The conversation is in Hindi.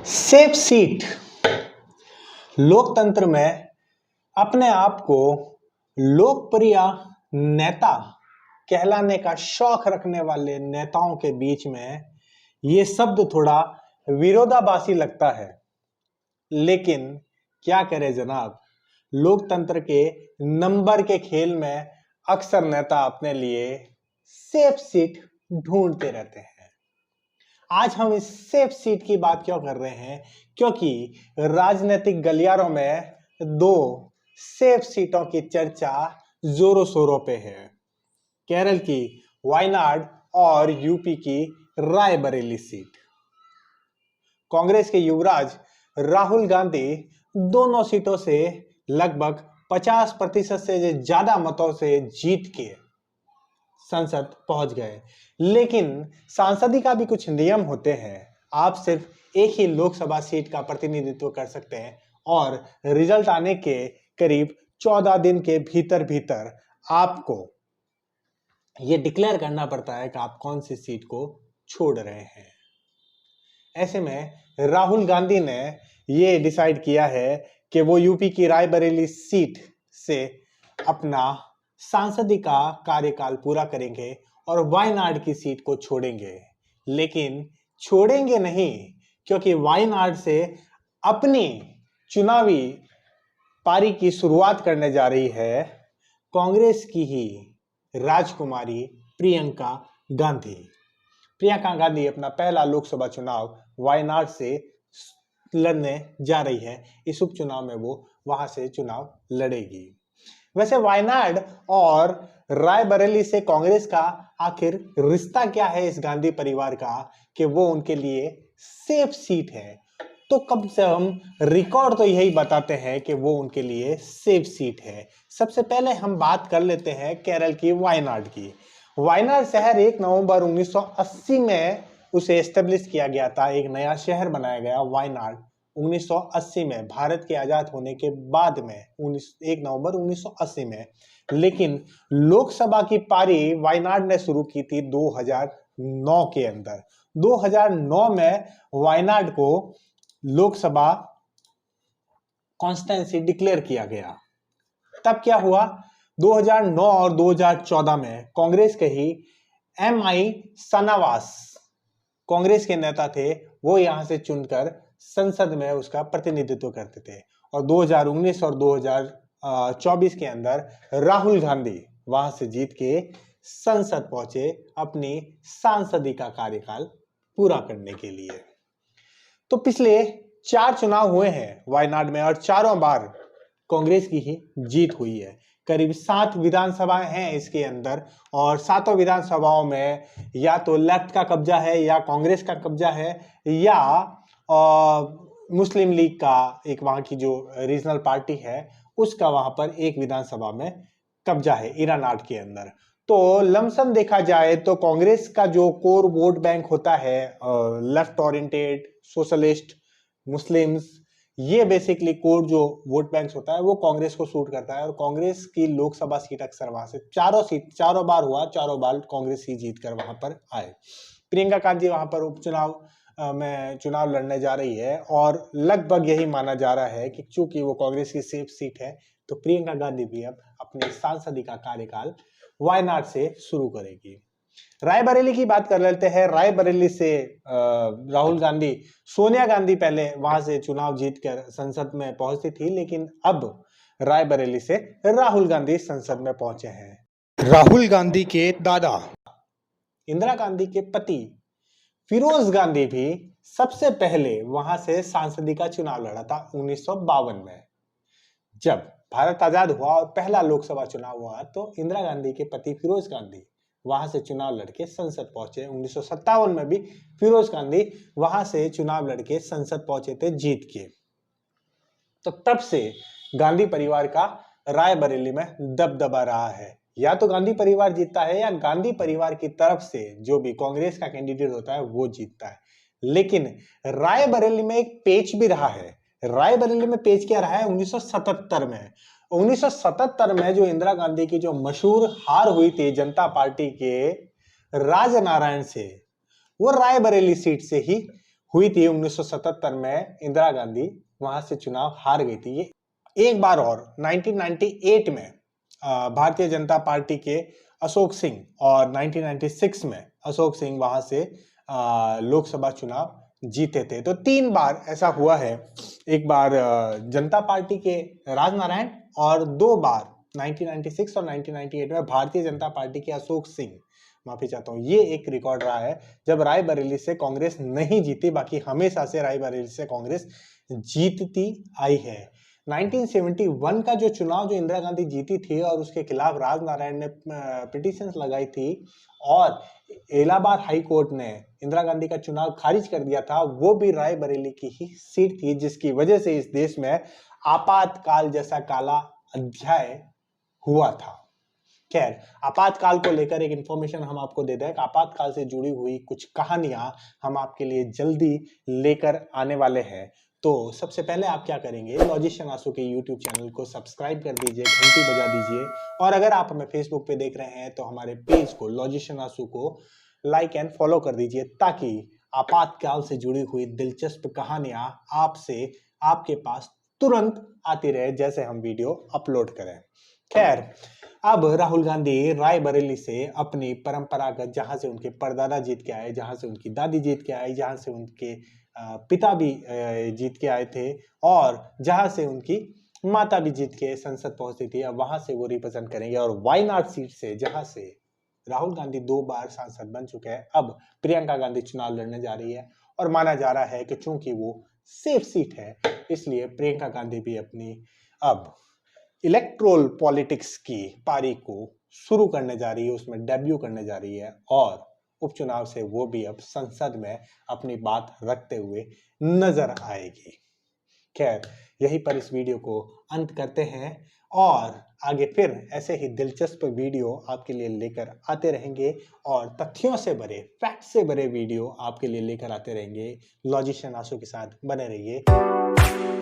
Safe seat. लोकतंत्र में अपने आप को लोकप्रिय नेता कहलाने का शौक रखने वाले नेताओं के बीच में ये शब्द थोड़ा विरोधाभासी लगता है, लेकिन क्या करें जनाब, लोकतंत्र के नंबर के खेल में अक्सर नेता अपने लिए सेफ सीट ढूंढते रहते हैं। आज हम इस सेफ सीट की बात क्यों कर रहे हैं? क्योंकि राजनीतिक गलियारों में दो सेफ सीटों की चर्चा जोरों शोरों पे है। केरल की वायनाड और यूपी की रायबरेली सीट। कांग्रेस के युवराज राहुल गांधी दोनों सीटों से लगभग 50% से ज्यादा मतों से जीत के संसद पहुंच गए, लेकिन सांसदी का भी कुछ नियम होते हैं। आप सिर्फ एक ही लोकसभा सीट का प्रतिनिधित्व कर सकते हैं और रिजल्ट आने के करीब 14 दिन के भीतर भीतर आपको यह डिक्लेयर करना पड़ता है कि आप कौन सी सीट को छोड़ रहे हैं। ऐसे में राहुल गांधी ने यह डिसाइड किया है कि वो यूपी की रायबरेली सीट से अपना सांसदी का कार्यकाल पूरा करेंगे और वायनाड की सीट को छोड़ेंगे। लेकिन छोड़ेंगे नहीं, क्योंकि वायनाड से अपनी चुनावी पारी की शुरुआत करने जा रही है कांग्रेस की ही राजकुमारी प्रियंका गांधी। प्रियंका गांधी अपना पहला लोकसभा चुनाव वायनाड से लड़ने जा रही है। इस उपचुनाव में वो वहां से चुनाव लड़ेगी। वैसे वायनाड और रायबरेली से कांग्रेस का आखिर रिश्ता क्या है इस गांधी परिवार का कि वो उनके लिए सेफ सीट है? तो कम से कम रिकॉर्ड तो यही बताते हैं कि वो उनके लिए सेफ सीट है। सबसे पहले हम बात कर लेते हैं केरल की वायनाड की। वायनाड शहर 1 नवंबर 1980 में उसे एस्टेब्लिश किया गया था। एक नया शहर बनाया गया वायनाड 1980 में, भारत के आजाद होने के बाद में 1 नवंबर 1980 में। लेकिन लोकसभा की पारी वायनाड ने शुरू की थी 2009 के अंदर। 2009 में वायनाड को लोकसभा कॉन्स्टिट्यूंसी डिक्लेयर किया गया। तब क्या हुआ, 2009 और 2014 में कांग्रेस के ही MI सनावास कांग्रेस के नेता थे, वो यहां से चुनकर संसद में उसका प्रतिनिधित्व करते थे। और 2019 और 2024 के अंदर राहुल गांधी वहां से जीत के संसद पहुंचे अपनी सांसदी का कार्यकाल पूरा करने के लिए। तो पिछले 4 चुनाव हुए हैं वायनाड में और चारों बार कांग्रेस की ही जीत हुई है। करीब 7 विधानसभाएं हैं इसके अंदर और 7 विधानसभाओं में या तो लेफ्ट का कब्जा है या कांग्रेस का कब्जा है या मुस्लिम लीग का एक वहां की जो रीजनल पार्टी है उसका वहां पर एक विधानसभा में कब्जा है ईरानाड के अंदर। तो लमसम देखा जाए तो कांग्रेस का जो कोर वोट बैंक होता है, लेफ्ट ओरिएंटेड, सोशलिस्ट, मुस्लिम्स, ये बेसिकली कोर जो वोट बैंक होता है वो कांग्रेस को सूट करता है। और कांग्रेस की लोकसभा सीट अक्सर वहां से चारों बार हुआ, चारों बार कांग्रेस ही जीत कर वहां पर आए। प्रियंका गांधी वहां पर उपचुनाव में चुनाव लड़ने जा रही है और लगभग यही माना जा रहा है कि चूंकि वो कांग्रेस की सेफ सीट है तो प्रियंका गांधी भी अब अपने सांसदी का कार्यकाल वायनाड से शुरू करेगी। रायबरेली की बात कर लेते हैं। रायबरेली से राहुल गांधी, सोनिया गांधी पहले वहां से चुनाव जीतकर संसद में पहुंचती थी, लेकिन अब रायबरेली से राहुल गांधी संसद में पहुंचे हैं। राहुल गांधी के दादा इंदिरा गांधी के पति फिरोज गांधी भी सबसे पहले वहां से सांसदी का चुनाव लड़ा था 1952 में। जब भारत आजाद हुआ और पहला लोकसभा चुनाव हुआ तो इंदिरा गांधी के पति फिरोज गांधी वहां से चुनाव लड़के संसद पहुंचे। 1957 में भी फिरोज गांधी वहां से चुनाव लड़के संसद पहुंचे थे जीत के। तो तब से गांधी परिवार का रायबरेली में दबदबा रहा है। या तो गांधी परिवार जीतता है या गांधी परिवार की तरफ से जो भी कांग्रेस का कैंडिडेट होता है वो जीतता है। लेकिन रायबरेली में एक पेच भी रहा है। रायबरेली में पेच क्या रहा है? 1977 में 1977 में जो इंदिरा गांधी की जो मशहूर हार हुई थी जनता पार्टी के राजनारायण से, वो रायबरेली सीट से ही हुई थी 1977 में, इंदिरा गांधी वहां से चुनाव हार गई थी। ये एक बार और 1998 में भारतीय जनता पार्टी के अशोक सिंह और 1996 में अशोक सिंह वहां से लोकसभा चुनाव जीते थे। तो 3 बार ऐसा हुआ है, एक बार जनता पार्टी के राजनारायण और 2 बार 1996 और 1998 में भारतीय जनता पार्टी के अशोक सिंह। माफी चाहता हूं, ये एक रिकॉर्ड रहा है जब रायबरेली से कांग्रेस नहीं जीती, बाकी हमेशा से रायबरेली से कांग्रेस जीतती आई है। 1971 का जो चुनाव जो इंदिरा गांधी जीती थी और उसके खिलाफ राजनारायण ने पिटीशंस लगाई थी और इलाहाबाद हाई कोर्ट ने इंदिरा गांधी का चुनाव खारिज कर दिया था, वो भी रायबरेली की ही सीट थी, जिसकी वजह से इस देश में आपातकाल जैसा काला अध्याय हुआ था। खैर, आपातकाल को लेकर एक इंफॉर्मेशन हम आपको दे दें। आपातकाल से जुड़ी हुई कुछ कहानियां हम आपके लिए जल्दी लेकर आने वाले हैं। तो सबसे पहले आप क्या करेंगे, लॉजिशियन आंसू के यूट्यूब चैनल को सब्सक्राइब कर दीजिए, घंटी बजा दीजिए, और अगर आप हमें फेसबुक पे देख रहे हैं तो हमारे पेज को लॉजिशियन आंसू को लाइक एंड फॉलो कर दीजिए, ताकि आपातकाल से जुड़ी हुई दिलचस्प कहानियां आपसे आपके पास तुरंत आती रहे जैसे हम वीडियो अपलोड करें। खैर, अब राहुल गांधी रायबरेली से अपनी परंपरागत, जहां से उनके परदादा जीत के आए, जहां से उनकी दादी जीत के आई, जहां से उनके पिता भी जीत के आए थे और जहां से उनकी माता भी जीत के संसद पहुंची थी, अब वहां से वो रिप्रेजेंट करेंगे। और वायनाड सीट से, जहां से राहुल गांधी 2 बार सांसद बन चुके हैं, अब प्रियंका गांधी चुनाव लड़ने जा रही है। और माना जा रहा है कि चूंकि वो सेफ सीट है, इसलिए प्रियंका गांधी भी अपनी अब इलेक्ट्रोल पॉलिटिक्स की पारी को शुरू करने जा रही है, उसमें डेब्यू करने जा रही है और उपचुनाव से वो भी अब संसद में अपनी बात रखते हुए नजर आएगी। खैर, यहीं पर इस वीडियो को अंत करते हैं और आगे फिर ऐसे ही दिलचस्प वीडियो आपके लिए लेकर आते रहेंगे और तथ्यों से भरे, फैक्ट से भरे वीडियो आपके लिए लेकर आते रहेंगे। लॉजिशियन आंसू के साथ बने रहिए।